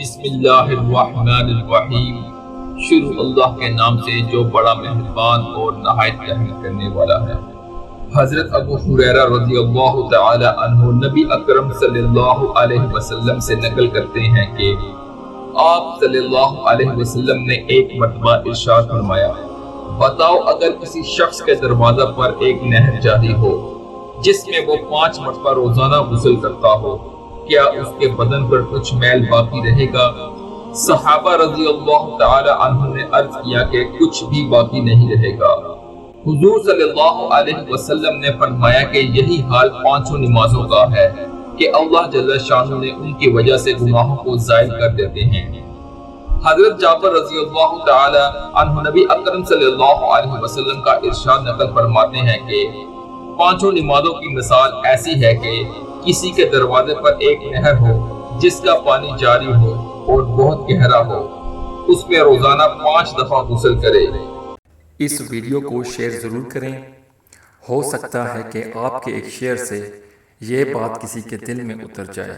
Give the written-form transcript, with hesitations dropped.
بسم اللہ الرحمن الرحیم۔ شروع اللہ کے نام سے جو بڑا مہربان اور نہایت رحم کرنے والا ہے۔ حضرت ابو ہریرہ رضی اللہ تعالی عنہ نبی اکرم صلی اللہ علیہ وسلم سے نقل کرتے ہیں کہ آپ صلی اللہ علیہ وسلم نے ایک مرتبہ ارشاد فرمایا، بتاؤ اگر کسی شخص کے دروازہ پر ایک نہر جاری ہو جس میں وہ 5 مرتبہ روزانہ غسل کرتا ہو، کیا اس کے بدن پر کچھ میل باقی رہے گا؟ صحابہ رضی اللہ تعالی عنہ نے عرض کیا کہ کچھ بھی باقی نہیں رہے گا۔ حضور صلی اللہ علیہ وسلم نے فرمایا کہ یہی حال 5 نمازوں کا ہے کہ اللہ جل شانہ نے ان کی وجہ سے گناہوں کو زائل کر دیتے ہیں۔ حضرت جابر رضی اللہ تعالی عنہ نبی اکرم صلی اللہ علیہ وسلم کا ارشاد نقل فرماتے ہیں کہ 5 نمازوں کی مثال ایسی ہے کہ کسی کے دروازے پر ایک نہر ہو جس کا پانی جاری ہو اور بہت گہرا ہو، اس میں روزانہ 5 دفعہ غسل کرے۔ اس ویڈیو کو شیئر ضرور کریں، ہو سکتا ہے کہ آپ کے ایک شیئر سے یہ بات کسی کے دل میں اتر جائے۔